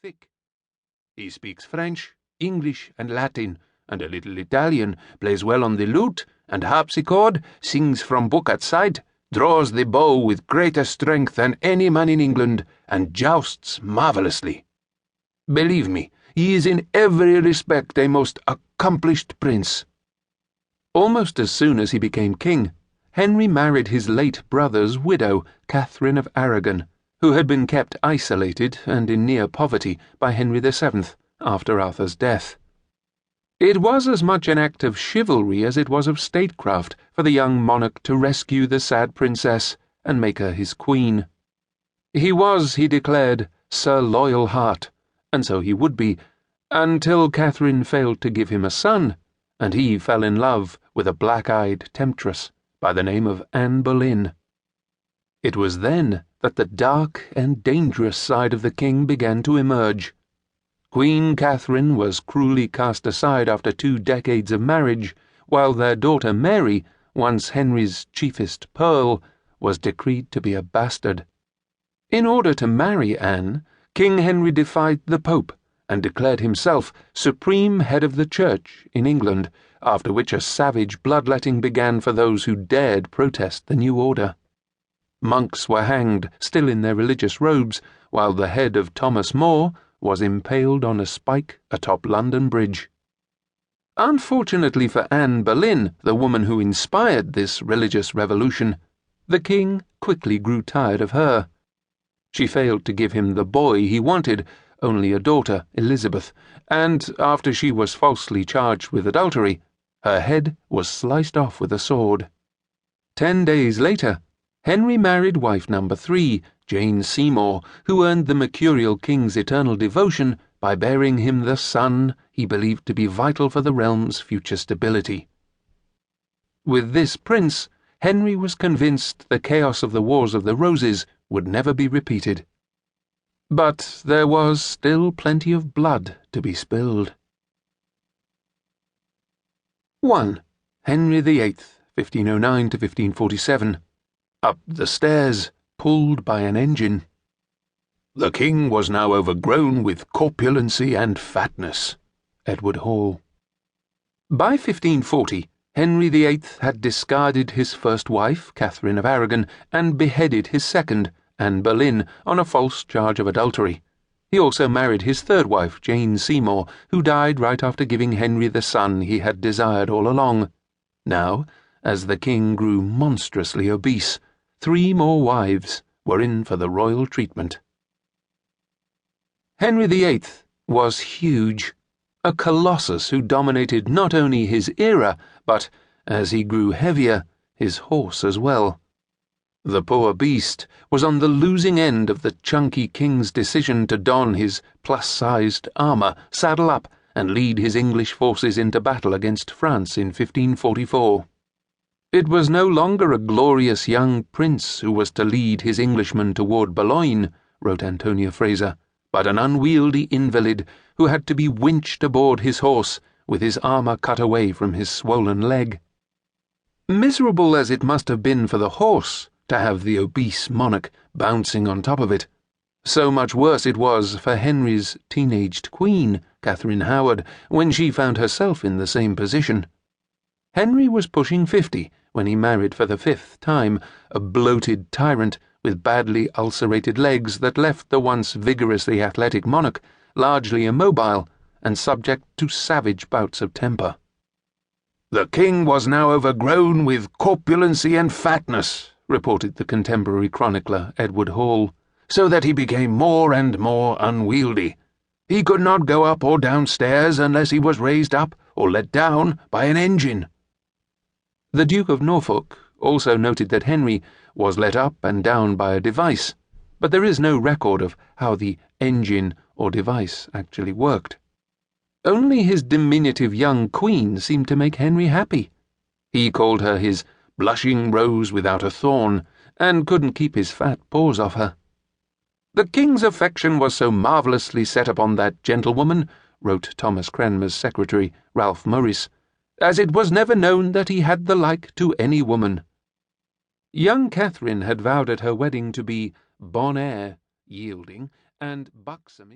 thick. He speaks French, English, and Latin, and a little Italian, plays well on the lute and harpsichord, sings from book at sight, draws the bow with greater strength than any man in England, and jousts marvellously. Believe me, he is in every respect a most accomplished prince." Almost as soon as he became king, Henry married his late brother's widow, Catherine of Aragon, who had been kept isolated and in near poverty by Henry VII after Arthur's death. It was as much an act of chivalry as it was of statecraft for the young monarch to rescue the sad princess and make her his queen. He was, he declared, Sir Loyal Heart, and so he would be, until Catherine failed to give him a son, and he fell in love with a black-eyed temptress by the name of Anne Boleyn. It was then that the dark and dangerous side of the king began to emerge. Queen Catherine was cruelly cast aside after 2 decades of marriage, while their daughter Mary, once Henry's chiefest pearl, was decreed to be a bastard. In order to marry Anne, King Henry defied the Pope and declared himself supreme head of the Church in England, after which a savage bloodletting began for those who dared protest the new order. Monks were hanged, still in their religious robes, while the head of Thomas More was impaled on a spike atop London Bridge. Unfortunately for Anne Boleyn, the woman who inspired this religious revolution, the king quickly grew tired of her. She failed to give him the boy he wanted, only a daughter, Elizabeth, and after she was falsely charged with adultery, her head was sliced off with a sword. 10 days later, Henry married wife number 3, Jane Seymour, who earned the mercurial king's eternal devotion by bearing him the son he believed to be vital for the realm's future stability. With this prince, Henry was convinced the chaos of the Wars of the Roses would never be repeated. But there was still plenty of blood to be spilled. 1. Henry VIII, 1509 to 1547. Up the stairs, pulled by an engine. The king was now overgrown with corpulency and fatness. Edward Hall. By 1540, Henry VIII had discarded his first wife, Catherine of Aragon, and beheaded his second, Anne Boleyn, on a false charge of adultery. He also married his third wife, Jane Seymour, who died right after giving Henry the son he had desired all along. Now, as the king grew monstrously obese, 3 more wives were in for the royal treatment. Henry VIII was huge, a colossus who dominated not only his era, but, as he grew heavier, his horse as well. The poor beast was on the losing end of the chunky king's decision to don his plus-sized armour, saddle up, and lead his English forces into battle against France in 1544. It was no longer a glorious young prince who was to lead his Englishmen toward Boulogne, wrote Antonia Fraser, but an unwieldy invalid who had to be winched aboard his horse, with his armour cut away from his swollen leg. Miserable as it must have been for the horse to have the obese monarch bouncing on top of it, so much worse it was for Henry's teenaged queen, Catherine Howard, when she found herself in the same position. Henry was pushing 50 when he married for the 5th time a bloated tyrant with badly ulcerated legs that left the once vigorously athletic monarch largely immobile and subject to savage bouts of temper. The king was now overgrown with corpulency and fatness, reported the contemporary chronicler Edward Hall, so that he became more and more unwieldy. He could not go up or down stairs unless he was raised up or let down by an engine. The Duke of Norfolk also noted that Henry was let up and down by a device, but there is no record of how the engine or device actually worked. Only his diminutive young queen seemed to make Henry happy. He called her his blushing rose without a thorn, and couldn't keep his fat paws off her. The king's affection was so marvellously set upon that gentlewoman, wrote Thomas Cranmer's secretary, Ralph Morris, as it was never known that he had the like to any woman. Young Catherine had vowed at her wedding to be bon air, yielding, and buxom in